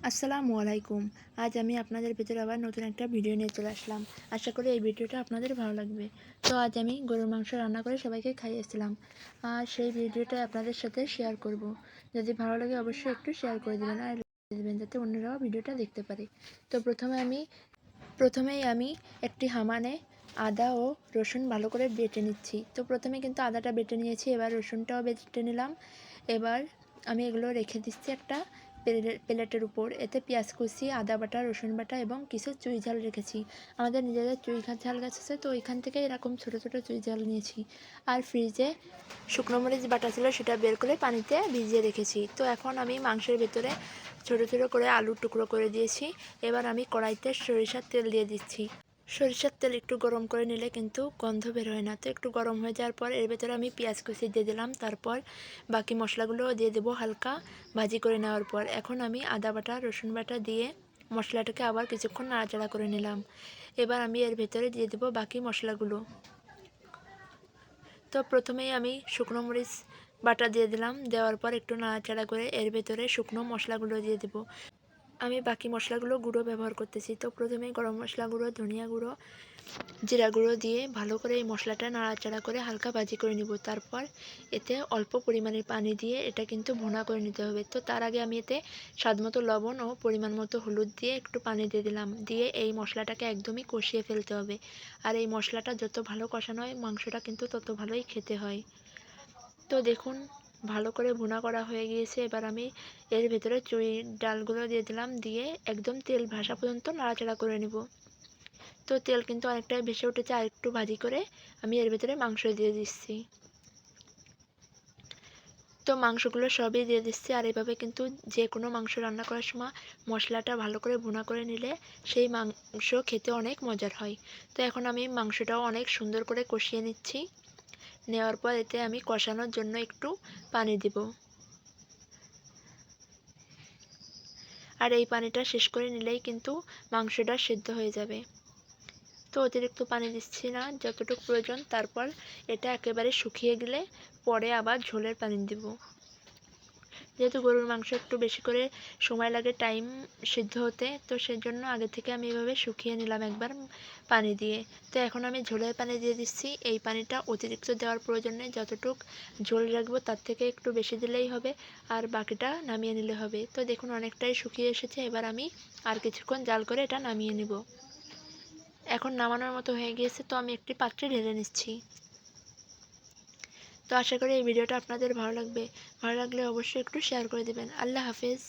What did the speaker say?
আসসালামু আলাইকুম। আজ আমি আপনাদের ভিতরে আবার নতুন একটা ভিডিও নিয়ে চলে আসলাম। আশা করি এই ভিডিওটা আপনাদের ভালো লাগবে। তো আজ আমি গরুর মাংস রান্না করে সবাইকে খাইয়েছিলাম। আর সেই ভিডিওটা আপনাদের সাথে শেয়ার করব। যদি ভালো লাগে অবশ্যই একটু শেয়ার করে দেবেন আর দেবেন যাতে অন্যরাও ভিডিওটা দেখতে পারে। তো প্রথমেই আমি একটি হামানে আদা ও রসুন ভালো করে বেটে নিচ্ছি। তো প্রথমে কিন্তু আদাটা বেটে নিয়েছি, এবার রসুনটাও বেটে নিলাম। এবার আমি এগুলো রেখে দিচ্ছি একটা প্লেটের উপর। এতে পেঁয়াজ কুচি, আদা বাটা, রসুন বাটা এবং কিছু চুই ঝাল রেখেছি। আমাদের নিজেদের চুই ঝাল গাছ আছে, তো ওইখান থেকে এরকম ছোটো ছোটো চুই ঝাল নিয়েছি। আর ফ্রিজে শুকনো মরিচ বাটা ছিল, সেটা বের করে পানিতে ভিজিয়ে রেখেছি। তো এখন আমি মাংসের ভেতরে ছোটো ছোটো করে আলুর টুকরো করে দিয়েছি। এবার আমি কড়াইতে সরিষার তেল দিয়ে দিচ্ছি। সরিষার তেল একটু গরম করে নিলে কিন্তু গন্ধ বের হয় না। তো একটু গরম হয়ে যাওয়ার পর এর ভেতরে আমি পেঁয়াজ কুচি দিয়ে দিলাম। তারপর বাকি মশলাগুলোও দিয়ে দেবো হালকা ভাজি করে নেওয়ার পর। এখন আমি আদা বাটা, রসুন বাটা দিয়ে মশলাটাকে আবার কিছুক্ষণ নাড়াচাড়া করে নিলাম। এবার আমি এর ভেতরে দিয়ে দেবো বাকি মশলাগুলো। তো প্রথমেই আমি শুকনো মরিচ বাটা দিয়ে দিলাম। দেওয়ার পর একটু নাড়াচাড়া করে এর ভেতরে শুকনো মশলাগুলো দিয়ে দেবো। আমি বাকি মশলাগুলো গুঁড়ো ব্যবহার করতেছি। তো প্রথমে গরম মশলা গুঁড়ো, ধনিয়া গুঁড়ো, জিরা গুঁড়ো দিয়ে ভালো করে এই মশলাটা নাড়াচাড়া করে হালকা ভাজি করে নিব। তারপর এতে অল্প পরিমাণে পানি দিয়ে এটা কিন্তু ভুনা করে নিতে হবে। তো তার আগে আমি এতে স্বাদমতো লবণ ও পরিমাণ মতো হলুদ দিয়ে একটু পানি দিয়ে দিলাম। দিয়ে এই মশলাটাকে একদমই কষিয়ে ফেলতে হবে। আর এই মশলাটা যত ভালো কষানো হয় মাংসটা কিন্তু তত ভালোই খেতে হয়। তো দেখুন ভালো করে ভুনা করা হয়ে গিয়েছে। এবার আমি এর ভেতরে চুই ডালগুলো দিয়ে দিলাম। দিয়ে একদম তেল ভাসা পর্যন্ত নাড়াচাড়া করে নেব। তো তেল কিন্তু অনেকটাই ভেসে উঠেছে, আর একটু ভাজি করে আমি এর ভেতরে মাংস দিয়ে দিচ্ছি। তো মাংসগুলো সবই দিয়ে দিচ্ছি। আর এভাবে কিন্তু যে কোনো মাংস রান্না করার সময় মশলাটা ভালো করে ভুনা করে নিলে সেই মাংস খেতে অনেক মজার হয়। তো এখন আমি মাংসটাও অনেক সুন্দর করে কষিয়ে নিচ্ছি। নেওয়ার পর এতে আমি কষানোর জন্য একটু পানি দেব। আর এই পানিটা শেষ করে নিলেই কিন্তু মাংসটা সিদ্ধ হয়ে যাবে। তো অতিরিক্ত পানি দিচ্ছি না, যতটুকু প্রয়োজন। তারপর এটা একেবারে শুকিয়ে গেলে পরে আবার ঝোলের পানি দেব। যেহেতু গরুর মাংস একটু বেশি করে সময় লাগে টাইম সিদ্ধ হতে, তো সেজন্য আগে থেকে আমি এভাবে শুকিয়ে নিলাম একবার পানি দিয়ে। তো এখন আমি ঝোলের পানি দিয়ে দিচ্ছি। এই পানিটা অতিরিক্ত দেওয়ার প্রয়োজন নেই, যতটুক ঝোল রাখবো তার থেকে একটু বেশি দিলেই হবে, আর বাকিটা নামিয়ে নিলে হবে। তো দেখুন অনেকটাই শুকিয়ে এসেছে। এবার আমি আর কিছুক্ষণ জাল করে এটা নামিয়ে নিব। এখন নামানোর মতো হয়ে গিয়েছে, তো আমি একটি পাত্রে ঢেলে নিচ্ছি। তো আশা করি এই ভিডিওটা আপনাদের ভালো লাগবে। ভালো লাগলে অবশ্যই একটু শেয়ার করে দেবেন। আল্লাহ হাফেজ।